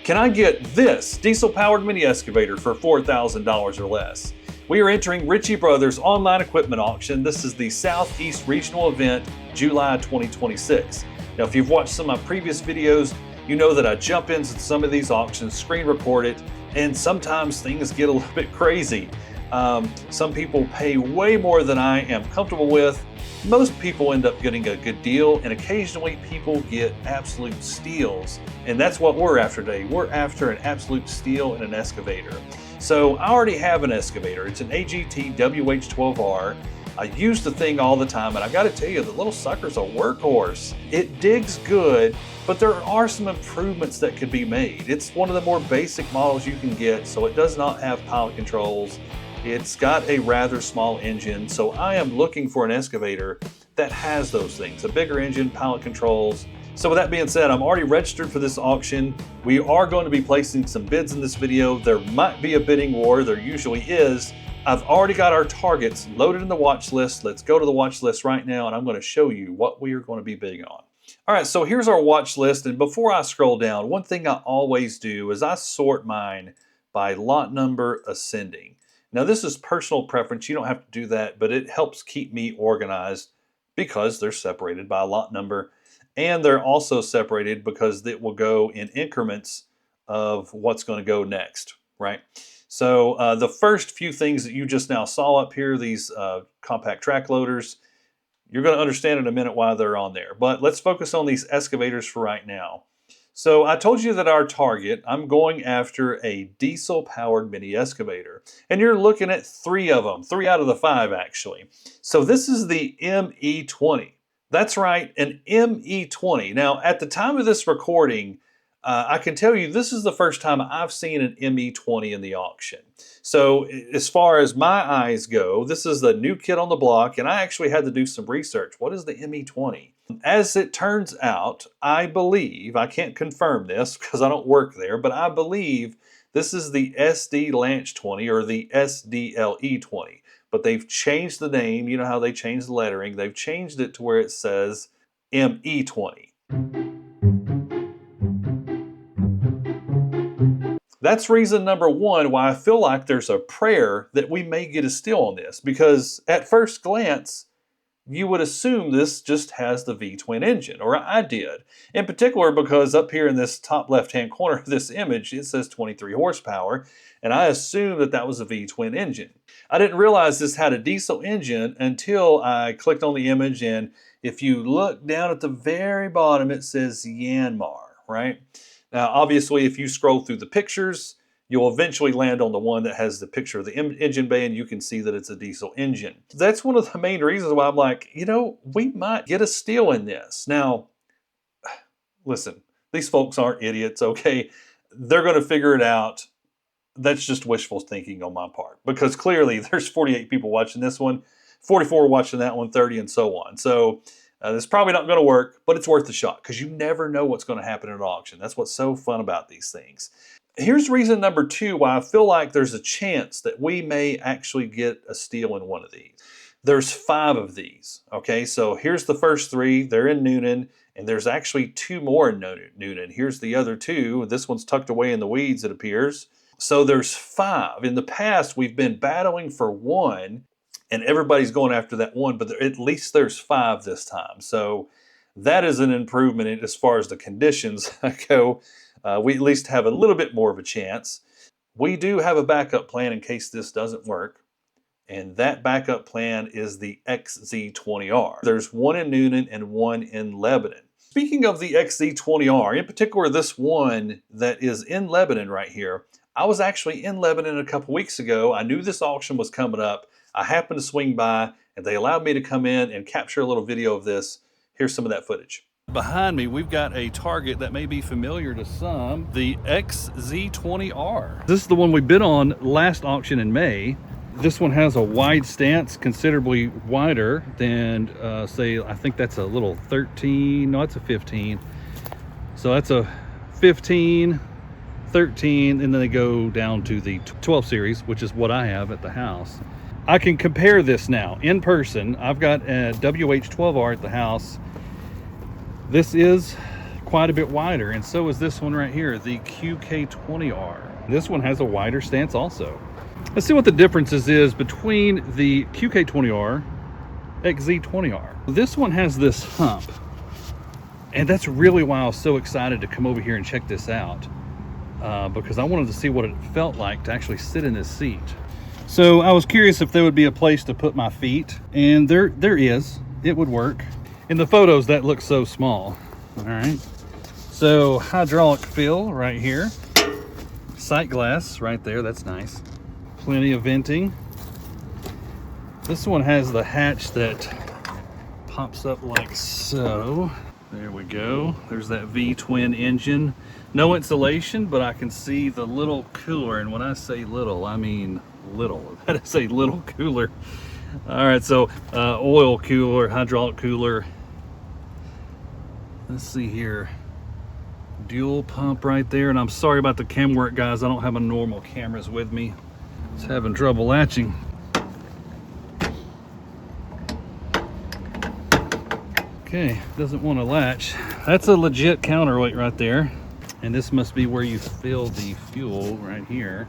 Can I get this diesel-powered mini excavator for $4,000 or less? We are entering Ritchie Bros online equipment auction. This is the Southeast Regional event, July 2026. Now, if you've watched some of my previous videos, you know that I jump into some of these auctions, screen record it, and sometimes things get a little bit crazy. Some people pay way more than I am comfortable with. Most people end up getting a good deal, and occasionally people get absolute steals. And that's what we're after today. We're after an absolute steal in an excavator. So I already have an excavator. It's an AGT WH12R. I use the thing all the time, and I gotta tell you, the little sucker's a workhorse. It digs good, but there are some improvements that could be made. It's one of the more basic models you can get, so it does not have pilot controls. It's got a rather small engine, so I am looking for an excavator that has those things, a bigger engine, pilot controls. So with that being said, I'm already registered for this auction. We are going to be placing some bids in this video. There might be a bidding war, there usually is. I've already got our targets loaded in the watch list. Let's go to the watch list right now, and I'm going to show you what we are going to be bidding on. All right, so here's our watch list, and before I scroll down, one thing I always do is I sort mine by lot number ascending. Now, this is personal preference. You don't have to do that, but it helps keep me organized because they're separated by a lot number, and they're also separated because it will go in increments of what's going to go next, right? So the first few things that you just now saw up here, these compact track loaders, you're going to understand in a minute why they're on there. But let's focus on these excavators for right now. So I told you that our target, I'm going after a diesel-powered mini excavator. And you're looking at 3 of them, 3 out of the 5 actually. So this is the ME20. That's right, an ME20. Now, at the time of this recording, I can tell you this is the first time I've seen an ME20 in the auction. So as far as my eyes go, this is the new kid on the block, and I actually had to do some research. What is the ME20? As it turns out, I believe, I can't confirm this because I don't work there, but I believe this is the SDLanch 20 or the SDLE20. But they've changed the name. You know how they changed the lettering. They've changed it to where it says ME20. That's reason number 1 why I feel like there's a prayer that we may get a steal on this, because at first glance, you would assume this just has the V-twin engine, or I did. In particular because up here in this top left-hand corner of this image, it says 23 horsepower, and I assumed that that was a V-twin engine. I didn't realize this had a diesel engine until I clicked on the image, and if you look down at the very bottom, it says Yanmar, right? Now, obviously, if you scroll through the pictures, you'll eventually land on the one that has the picture of the engine bay, and you can see that it's a diesel engine. That's one of the main reasons why I'm like, you know, we might get a steal in this. Now, listen, these folks aren't idiots, okay? They're going to figure it out. That's just wishful thinking on my part, because clearly there's 48 people watching this one, 44 watching that one, 30, and so on. So it's probably not going to work, but it's worth a shot because you never know what's going to happen at an auction. That's what's so fun about these things. Here's reason number 2 why I feel like there's a chance that we may actually get a steal in one of these. There's 5 of these, okay? So here's the first 3. They're in Noonan, and there's actually 2 more in Noonan. Here's the other 2. This one's tucked away in the weeds, it appears. So there's 5. In the past, we've been battling for 1, and everybody's going after that 1, but at least there's 5 this time. So that is an improvement as far as the conditions go. We at least have a little bit more of a chance. We do have a backup plan in case this doesn't work, and that backup plan is the XZ20R. There's 1 in Noonan and 1 in Lebanon. Speaking of the XZ20R, in particular this one that is in Lebanon right here, I was actually in Lebanon a couple weeks ago. I knew this auction was coming up. I happened to swing by, and they allowed me to come in and capture a little video of this. Here's some of that footage. Behind me, we've got a target that may be familiar to some, the XZ20R. This is the one we bid on last auction in May. This one has a wide stance, considerably wider than, say, I think that's a little 13, no, it's a 15. So that's a 15, 13, and then they go down to the 12 series, which is what I have at the house. I can compare this now in person. I've got a WH12R at the house. This is quite a bit wider, and so is this one right here, the QK20R. This one has a wider stance also. Let's see what the differences is between the QK20R XZ20R. This one has this hump, and that's really why I was so excited to come over here and check this out, because I wanted to see what it felt like to actually sit in this seat. So I was curious if there would be a place to put my feet, and there is. It would work. In the photos, that looks so small. All right. So hydraulic fill right here. Sight glass right there. That's nice. Plenty of venting. This one has the hatch that pops up like so. There we go. There's that V-twin engine. No insulation, but I can see the little cooler. And when I say little, I mean little. That is a little cooler. All right, so oil cooler, hydraulic cooler. Let's see here. Dual pump right there. And I'm sorry about the cam work, guys. I don't have my normal cameras with me. It's having trouble latching. Okay, doesn't want to latch. That's a legit counterweight right there. And this must be where you fill the fuel right here.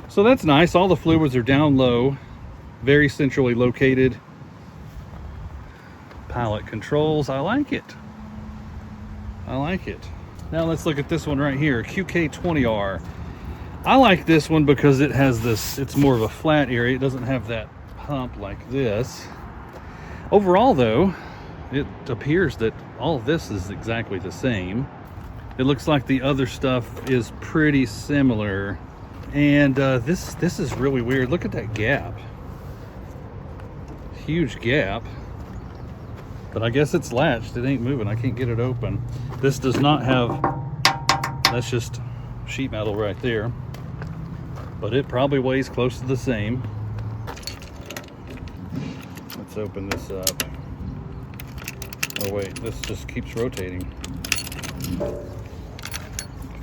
So that's nice. All the fluids are down low, very centrally located. Pilot controls. I like it. I like it. Now let's look at this one right here, QK20R. I like this one because it has this, it's more of a flat area. It doesn't have that hump like this. Overall though, it appears that all of this is exactly the same. It looks like the other stuff is pretty similar. And this is really weird. Look at that gap. Huge gap. But I guess it's latched. It ain't moving. I can't get it open. This does not have, that's just sheet metal right there. But it probably weighs close to the same. Let's open this up. Oh wait, this just keeps rotating.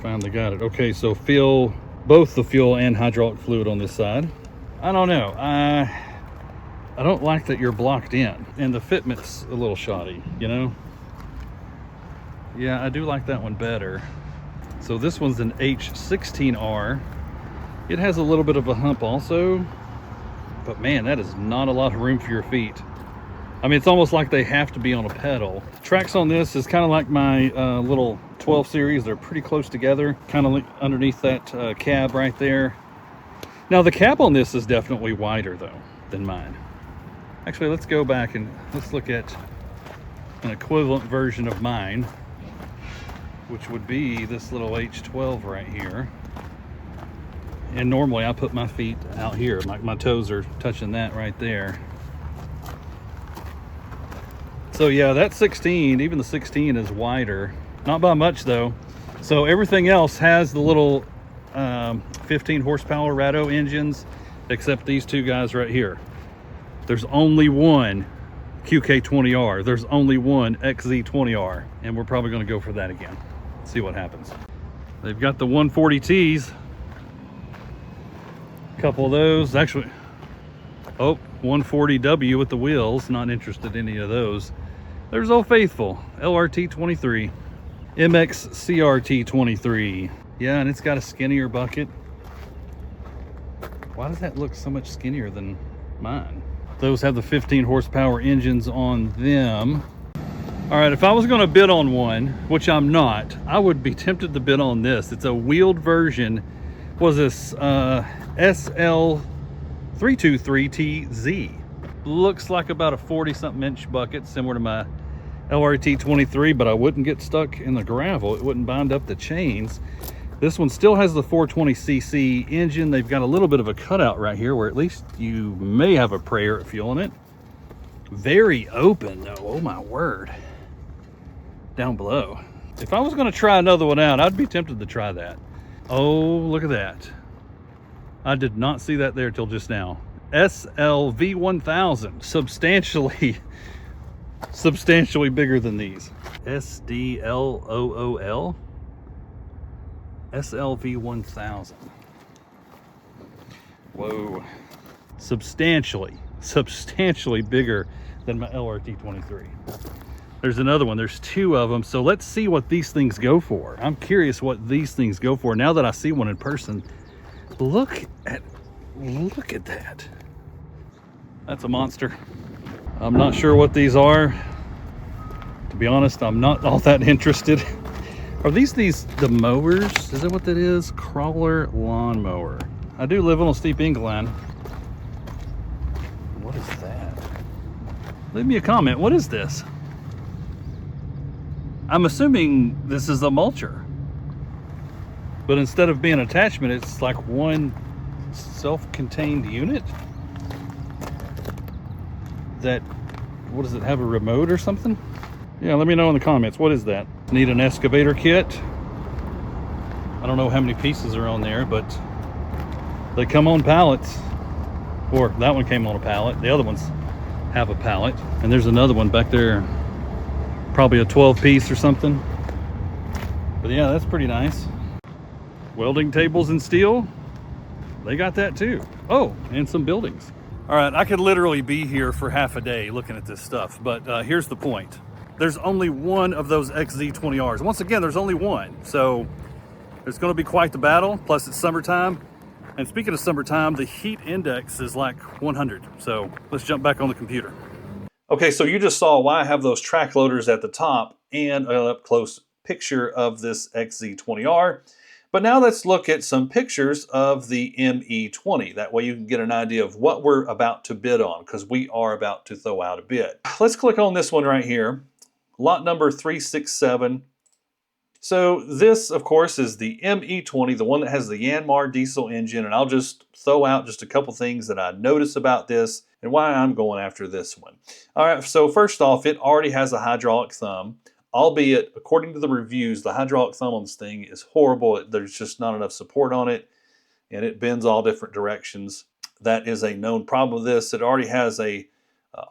Finally got it. Okay, so fill both the fuel and hydraulic fluid on this side. I don't know. I don't like that you're blocked in, and the fitment's a little shoddy, you know? Yeah, I do like that one better. So this one's an H16R. It has a little bit of a hump also, but man, that is not a lot of room for your feet. I mean, it's almost like they have to be on a pedal. Tracks on this is kind of like my little 12 series. They're pretty close together, kind of underneath that cab right there. Now the cab on this is definitely wider though than mine. Actually, let's go back and let's look at an equivalent version of mine, which would be this little H12 right here. And normally I put my feet out here, like my toes are touching that right there. So yeah, that 16, even the 16 is wider. Not by much though. So everything else has the little 15 horsepower Rato engines, except these two guys right here. There's only one QK20R. There's only one XZ20R. And we're probably gonna go for that again. See what happens. They've got the 140Ts. Couple of those, actually, oh, 140W with the wheels, not interested in any of those. There's Old Faithful, LRT23, MX CRT23. Yeah, and it's got a skinnier bucket. Why does that look so much skinnier than mine? Those have the 15 horsepower engines on them. All right, if I was gonna bid on one, which I'm not, I would be tempted to bid on this. It's a wheeled version. Was this SL323TZ? Looks like about a 40-something inch bucket, similar to my LRT23, but I wouldn't get stuck in the gravel. It wouldn't bind up the chains. This one still has the 420cc engine. They've got a little bit of a cutout right here where at least you may have a prayer at fuel in it. Very open though, oh my word. Down below. If I was gonna try another one out, I'd be tempted to try that. Oh, look at that. I did not see that there till just now. SLV1000, substantially bigger than these. SDLOOL, SLV1000. Whoa, substantially bigger than my LRT23. There's another one. There's two of them. So let's see what these things go for. I'm curious what these things go for now that I see one in person. Look at that. That's a monster. I'm not sure what these are. To be honest, I'm not all that interested. Are these the mowers? Is that what that is? Crawler lawn mower. I do live on a steep incline. What is that? Leave me a comment. What is this? I'm assuming this is a mulcher, but instead of being an attachment, it's like one self-contained unit. What does it have, a remote or something? Yeah, let me know in the comments. What is that? Need an excavator kit? I don't know how many pieces are on there, but they come on pallets. Or that one came on a pallet. The other ones have a pallet. And there's another one back there. Probably a 12 piece or something. But yeah, that's pretty nice. Welding tables and steel. They got that too. Oh, and some buildings. All right, I could literally be here for half a day looking at this stuff, but here's the point. There's only one of those XZ20Rs. Once again, there's only one. So there's gonna be quite the battle, plus it's summertime. And speaking of summertime, the heat index is like 100. So let's jump back on the computer. Okay, so you just saw why I have those track loaders at the top and an up close picture of this XZ20R. But now let's look at some pictures of the ME20. That way you can get an idea of what we're about to bid on, because we are about to throw out a bid. Let's click on this one right here, lot number 367. So this, of course, is the ME20, the one that has the Yanmar diesel engine, and I'll just throw out just a couple things that I notice about this and why I'm going after this one. All right, so first off, it already has a hydraulic thumb, albeit, according to the reviews, the hydraulic thumb on this thing is horrible. There's just not enough support on it, and it bends all different directions. That is a known problem with this. It already has a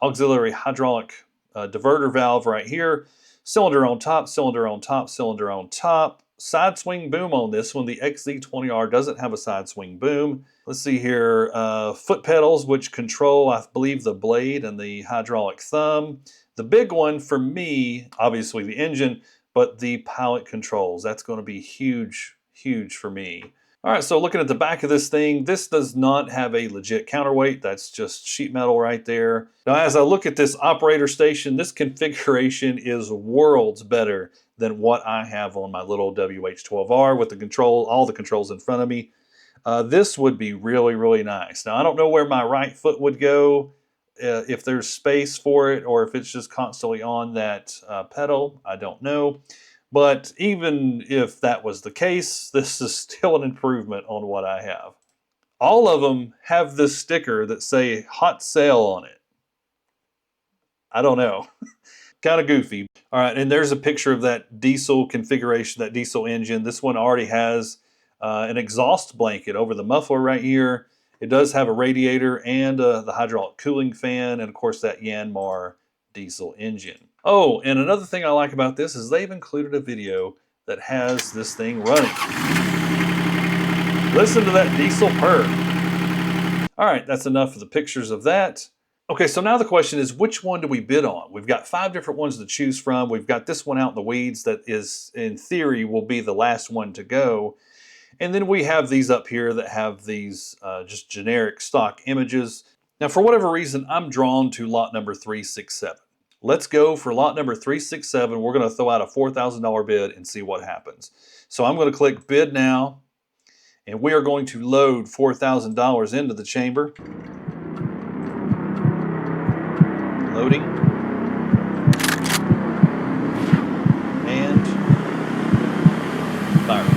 auxiliary hydraulic diverter valve right here. Cylinder on top, cylinder on top, cylinder on top. Side swing boom on this one. The XZ20R doesn't have a side swing boom. Let's see here. Foot pedals, which control, I believe, the blade and the hydraulic thumb. The big one for me, obviously the engine, but the pallet controls. That's going to be huge, huge for me. All right, so looking at the back of this thing, this does not have a legit counterweight. That's just sheet metal right there. Now, as I look at this operator station, this configuration is worlds better than what I have on my little WH12R with the control, all the controls in front of me. This would be really, really nice. Now, I don't know where my right foot would go, if there's space for it, or if it's just constantly on that pedal. I don't know. But even if that was the case, this is still an improvement on what I have. All of them have this sticker that say hot sale on it. I don't know. Kind of goofy. All right, and there's a picture of that diesel configuration, that diesel engine. This one already has an exhaust blanket over the muffler right here. It does have a radiator and the hydraulic cooling fan, and of course that Yanmar diesel engine. Oh, and another thing I like about this is they've included a video that has this thing running. Listen to that diesel purr. All right, that's enough of the pictures of that. Okay, so now the question is, which one do we bid on? We've got 5 different ones to choose from. We've got this one out in the weeds that is, in theory, will be the last one to go. And then we have these up here that have these just generic stock images. Now, for whatever reason, I'm drawn to lot number 367. Let's go for lot number 367. We're going to throw out a $4,000 bid and see what happens. So I'm going to click bid now, and we are going to load $4,000 into the chamber. Loading. And firing.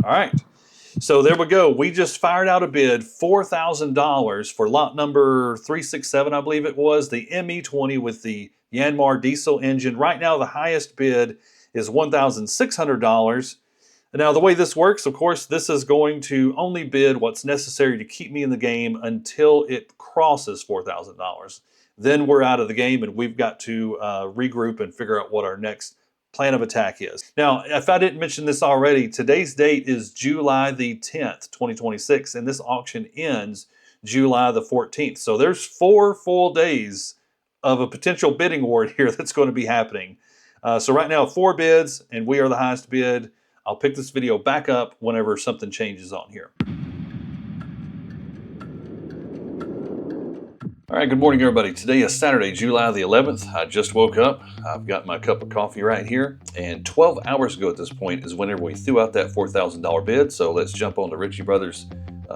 All right. So there we go. We just fired out a bid, $4,000 for lot number 367, I believe it was, the ME20 with the Yanmar diesel engine. Right now, the highest bid is $1,600. Now, the way this works, of course, this is going to only bid what's necessary to keep me in the game until it crosses $4,000. Then we're out of the game, and we've got to regroup and figure out what our next plan of attack is. Now, if I didn't mention this already, today's date is July the 10th, 2026, and this auction ends July the 14th. So there's 4 full days of a potential bidding war here that's going to be happening. So right now, 4 bids, and we are the highest bid. I'll pick this video back up whenever something changes on here. All right, good morning, everybody. Today is Saturday, July the 11th. I just woke up. I've got my cup of coffee right here. And 12 hours ago at this point is whenever we threw out that $4,000 bid. So let's jump on the Ritchie Bros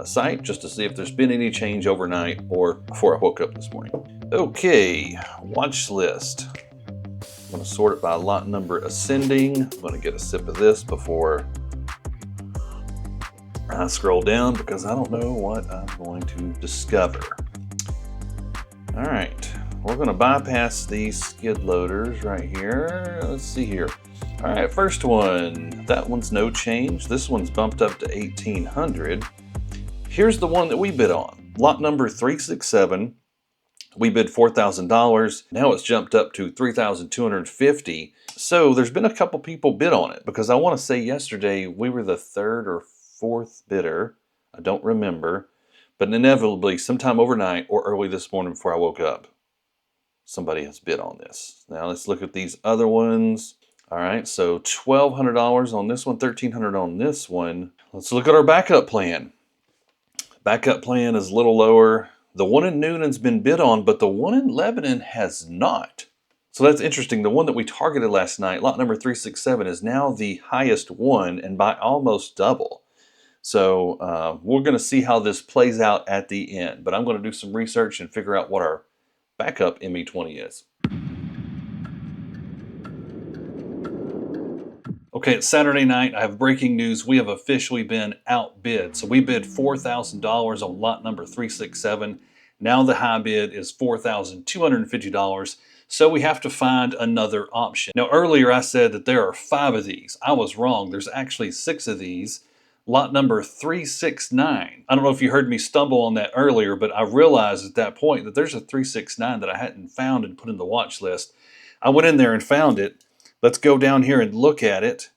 site just to see if there's been any change overnight or before I woke up this morning. Okay, watch list. I'm going to sort it by lot number ascending. I'm going to get a sip of this before I scroll down because I don't know what I'm going to discover. All right, we're going to bypass these skid loaders right here. Let's see here. All right, first one. That one's no change. This one's bumped up to $1,800. Here's the one that we bid on. Lot number 367. We bid $4,000. Now it's jumped up to $3,250. So there's been a couple people bid on it because I want to say yesterday we were the 3rd or 4th bidder. I don't remember. But inevitably, sometime overnight or early this morning before I woke up, somebody has bid on this. Now let's look at these other ones. All right, so $1,200 on this one, $1,300 on this one. Let's look at our backup plan. Backup plan is a little lower. The one in Noonan's been bid on, but the one in Lebanon has not. So that's interesting. The one that we targeted last night, lot number 367, is now the highest one and by almost double. So we're going to see how this plays out at the end, but I'm going to do some research and figure out what our backup ME20 is. Okay, it's Saturday night. I have breaking news. We have officially been outbid. So we bid $4,000 on lot number 367. Now the high bid is $4,250. So we have to find another option. Now earlier I said that there are 5 of these. I was wrong. There's actually 6 of these. Lot number 369. I don't know if you heard me stumble on that earlier, but I realized at that point that there's a 369 that I hadn't found and put in the watch list. I went in there and found it. Let's go down here and look at it.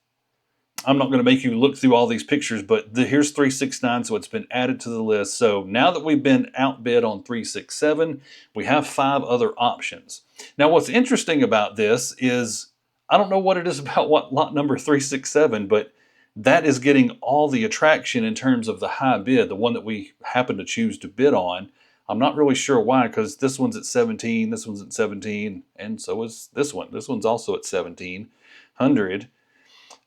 I'm not going to make you look through all these pictures, but here's 369, so it's been added to the list. So now that we've been outbid on 367, we have 5 other options. Now what's interesting about this is, I don't know what it is about lot number 367, but that is getting all the attraction in terms of the high bid, the one that we happen to choose to bid on. I'm not really sure why, because this one's at 17, this one's at 17, and so is this one. This one's also at 1,700.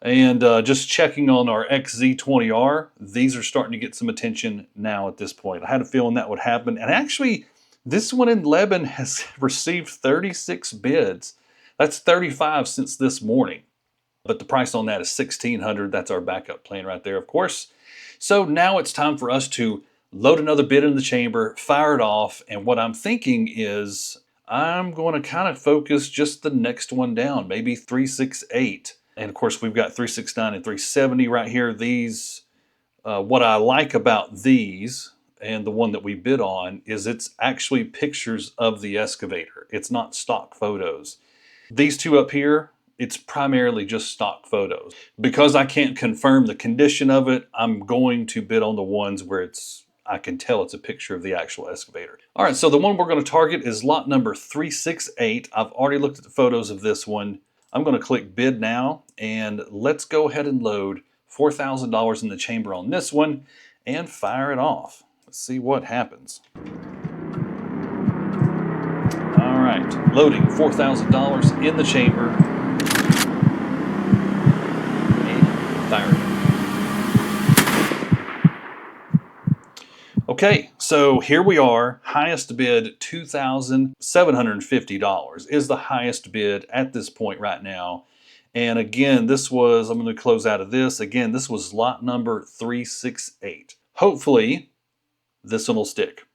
And just checking on our XZ20R, these are starting to get some attention now at this point. I had a feeling that would happen. And actually, this one in Lebanon has received 36 bids. That's 35 since this morning. But the price on that is $1,600. That's our backup plan right there, of course. So now it's time for us to load another bid in the chamber, fire it off, and what I'm thinking is I'm going to kind of focus just the next one down, maybe 368. And of course, we've got 369 and 370 right here. These, what I like about these and the one that we bid on is it's actually pictures of the excavator. It's not stock photos. These two up here, it's primarily just stock photos. Because I can't confirm the condition of it, I'm going to bid on the ones where I can tell it's a picture of the actual excavator. All right, so the one we're going to target is lot number 368. I've already looked at the photos of this one. I'm going to click bid now, and let's go ahead and load $4,000 in the chamber on this one and fire it off. Let's see what happens. All right, loading $4,000 in the chamber. Okay, so here we are. Highest bid, $2,750 is the highest bid at this point right now. And again, this was, I'm going to close out of this. Again, this was lot number 368. Hopefully, this one will stick.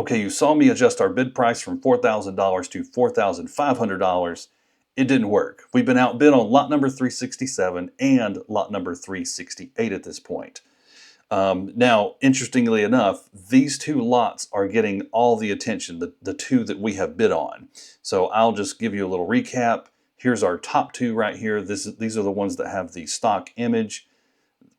Okay, you saw me adjust our bid price from $4,000 to $4,500. It didn't work. We've been outbid on lot number 367 and lot number 368 at this point. Now, interestingly enough, these two lots are getting all the attention, the two that we have bid on. So I'll just give you a little recap. Here's our top two right here. These are the ones that have the stock image.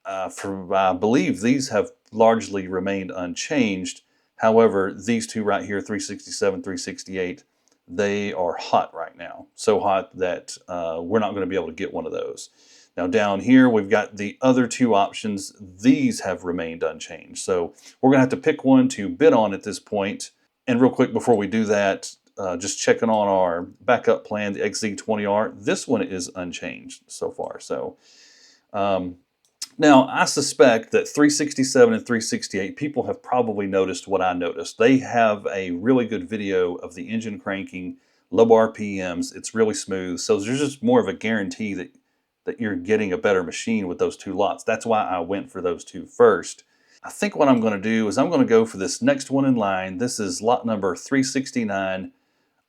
I believe these have largely remained unchanged. However, these two right here, 367, 368, they are hot right now. So hot that we're not going to be able to get one of those. Now down here, we've got the other two options. These have remained unchanged. So we're going to have to pick one to bid on at this point. And real quick before we do that, just checking on our backup plan, the XZ20R. This one is unchanged so far. So now I suspect that 367 and 368, people have probably noticed what I noticed. They have a really good video of the engine cranking, low RPMs. It's really smooth. So there's just more of a guarantee that you're getting a better machine with those two lots. That's why I went for those two first. I think what I'm going to do is I'm going to go for this next one in line. This is lot number 369.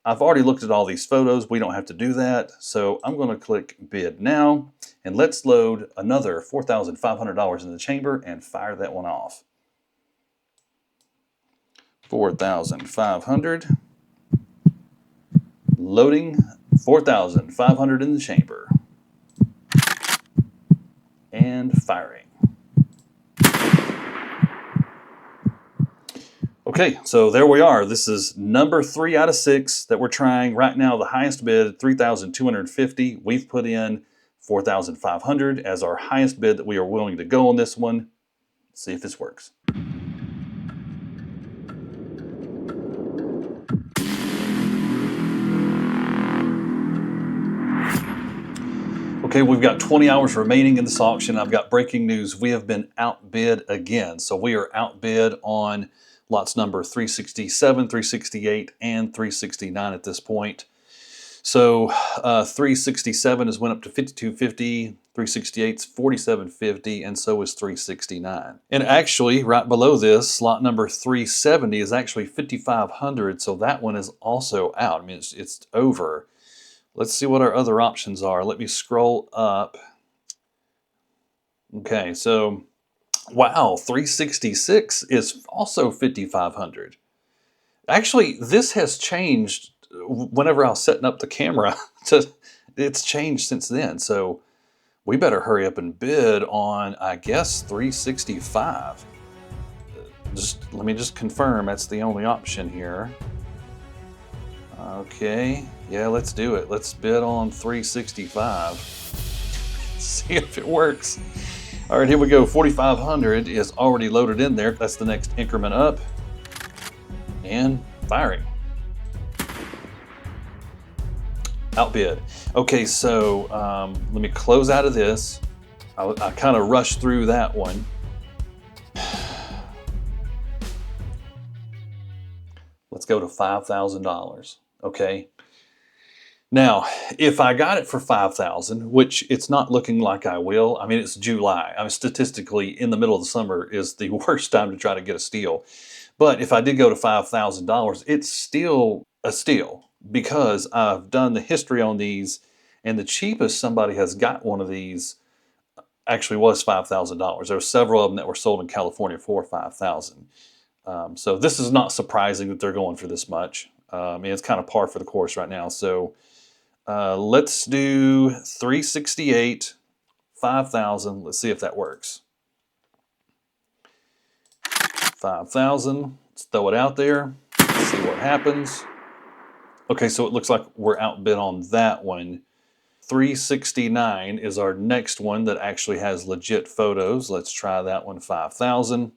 I've already looked at all these photos. We don't have to do that. So I'm going to click bid now, and let's load another $4,500 in the chamber and fire that one off. 4,500. Loading 4,500 in the chamber. And firing. Okay, so there we are. This is number 3 out of 6 that we're trying right now. The highest bid, $3,250. We've put in $4,500 as our highest bid that we are willing to go on this one. Let's see if this works. Okay, we've got 20 hours remaining in this auction. I've got breaking news. We have been outbid again. So we are outbid on lots number 367, 368, and 369 at this point. So 367 has went up to $5,250, 368's $4,750, and so is 369. And actually, right below this, lot number 370 is actually $5,500, so that one is also out. I mean, it's over. Let's see what our other options are. Let me scroll up. Okay, so wow, 366 is also $5,500. Actually, this has changed whenever I was setting up the camera. It's changed since then, so we better hurry up and bid on, I guess, 365. Let me just confirm that's the only option here. Okay, yeah, let's do it. Let's bid on 365. See if it works. All right, here we go. 4,500 is already loaded in there. That's the next increment up. And firing. Outbid. Okay, so let me close out of this. I kind of rushed through that one. Let's go to $5,000. Okay. Now, if I got it for $5,000, which it's not looking like I will, I mean, it's July. I mean, statistically, in the middle of the summer is the worst time to try to get a steal. But if I did go to $5,000, it's still a steal because I've done the history on these, and the cheapest somebody has got one of these actually was $5,000. There were several of them that were sold in California for $5,000. So this is not surprising that they're going for this much. It's kind of par for the course right now. So let's do 368, 5,000. Let's see if that works. 5,000. Let's throw it out there. Let's see what happens. Okay, so it looks like we're outbid on that one. 369 is our next one that actually has legit photos. Let's try that one, 5,000.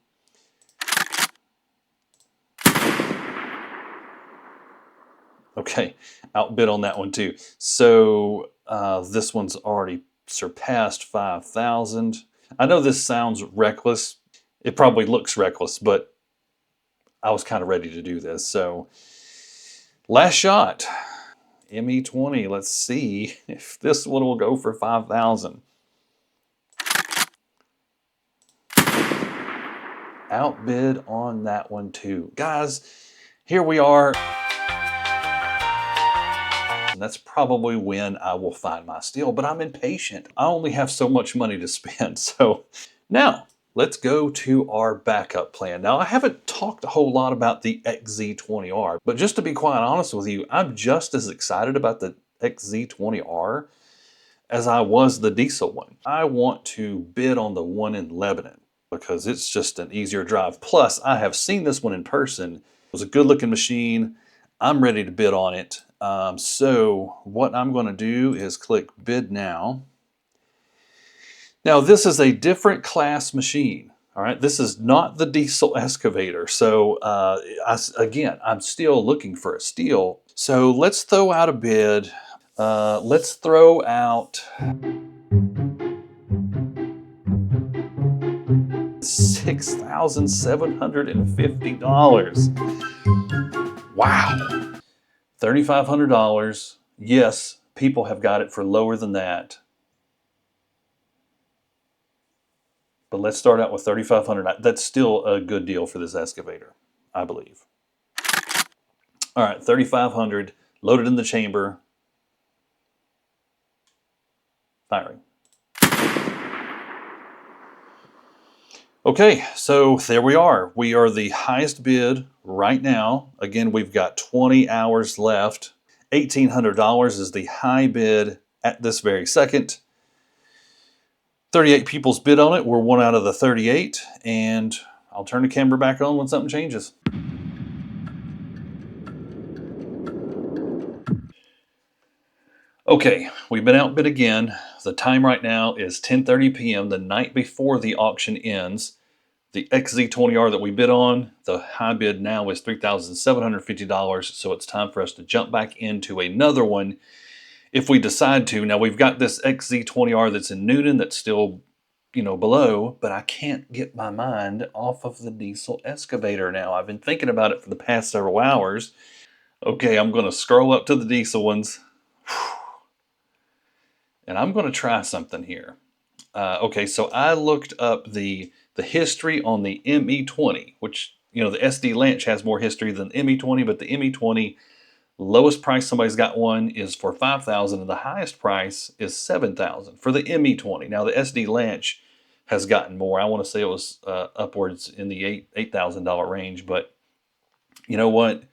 Okay, outbid on that one too. So this one's already surpassed 5,000. I know this sounds reckless. It probably looks reckless, but I was kind of ready to do this. So last shot, ME20. Let's see if this one will go for 5,000. Outbid on that one too. Guys, Here we are. And that's probably when I will find my steal, but I'm impatient. I only have so much money to spend. So now let's go to our backup plan. Now, I haven't talked a whole lot about the XZ20R, but just to be quite honest with you, I'm just as excited about the XZ20R as I was the diesel one. I want to bid on the one in Lebanon because it's just an easier drive. Plus, I have seen this one in person. It was a good looking machine. I'm ready to bid on it. So what I'm going to do is click bid now. Now this is a different class machine. All right, this is not the diesel excavator. So again, I'm still looking for a steal. So let's throw out a bid. Let's throw out $6,750. Wow. $3,500. Yes, people have got it for lower than that. But let's start out with $3,500. That's still a good deal for this excavator, I believe. All right, $3,500, loaded in the chamber. Firing. Okay, so there we are. We are the highest bid right now. Again, we've got 20 hours left. $1,800 is the high bid at this very second. 38 people's bid on it. We're one out of the 38, and I'll turn the camera back on when something changes. Okay, we've been outbid again. The time right now is 10:30 p.m. the night before the auction ends. The XZ20R that we bid on, the high bid now is $3,750, so it's time for us to jump back into another one if we decide to. Now we've got this XZ20R that's in Newton that's still, below, but I can't get my mind off of the diesel excavator now. I've been thinking about it for the past several hours. Okay, I'm going to scroll up to the diesel ones. And I'm going to try something here. Okay, so I looked up the history on the ME20, which, the SDLanch has more history than the ME20, but the ME20, lowest price somebody's got one is for $5,000, and the highest price is $7,000 for the ME20. Now the SDLanch has gotten more. I want to say it was upwards in the $8,000 range, but you know what?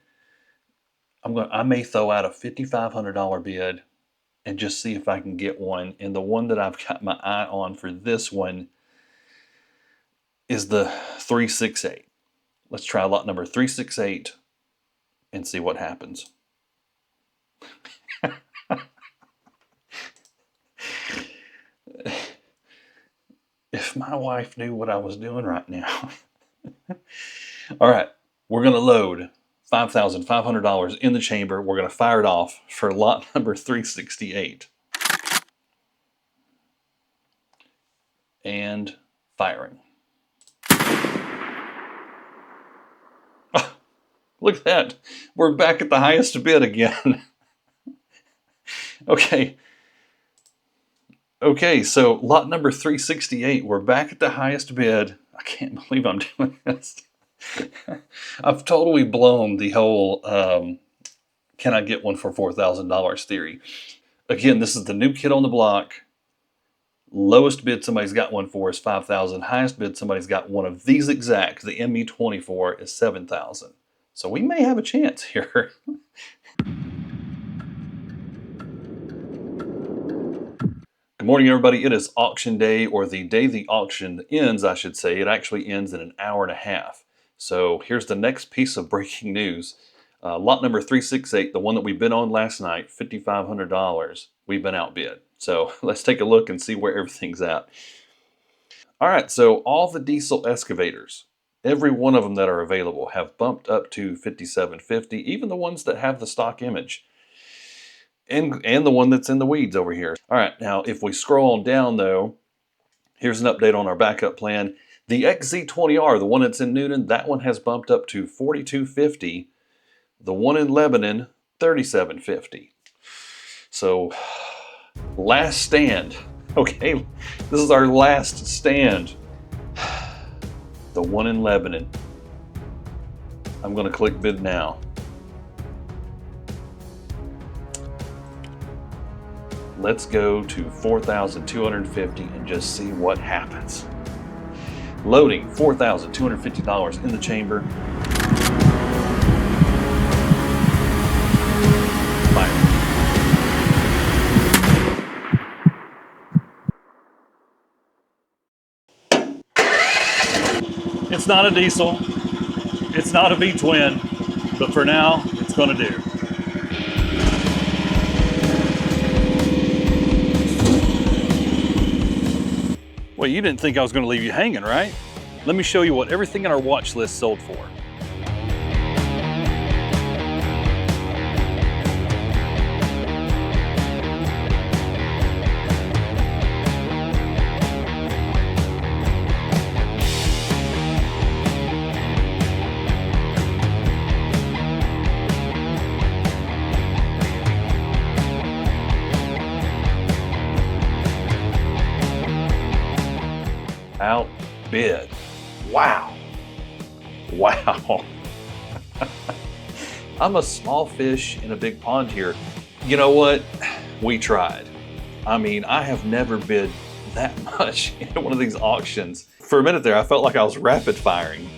I may throw out a $5,500 bid and just see if I can get one. And the one that I've got my eye on for this one is the 368. Let's try lot number 368 and see what happens. If my wife knew what I was doing right now. All right, we're going to load $5,500 in the chamber. We're going to fire it off for lot number 368. And firing. Oh, look at that. We're back at the highest bid again. Okay, so lot number 368, we're back at the highest bid. I can't believe I'm doing this. I've totally blown the whole can I get one for $4,000 theory. Again, this is the new kid on the block. Lowest bid somebody's got one for is $5,000. Highest bid somebody's got one of these exact, the ME24, is $7,000. So we may have a chance here. Good morning, everybody. It is auction day, or the day the auction ends, I should say. It actually ends in an hour and a half. So here's the next piece of breaking news. Lot number 368, the one that we bid on last night, $5,500, we've been outbid. So let's take a look and see where everything's at. All right, so all the diesel excavators, every one of them that are available, have bumped up to $5,750, even the ones that have the stock image. And the one that's in the weeds over here. All right, now if we scroll on down though, here's an update on our backup plan. The XZ20R, the one that's in Newton, that one has bumped up to $4,250. The one in Lebanon, $3,750. So, last stand. Okay, this is our last stand. The one in Lebanon. I'm going to click bid now. Let's go to 4,250 and just see what happens. Loading $4,250 in the chamber. Fire. It's not a diesel, it's not a V-twin, but for now, it's gonna do. Well, you didn't think I was gonna leave you hanging, right? Let me show you what everything in our watch list sold for. Outbid. Wow. Wow. I'm a small fish in a big pond here. You know what? We tried. I mean, I have never bid that much in one of these auctions. For a minute there, I felt like I was rapid firing.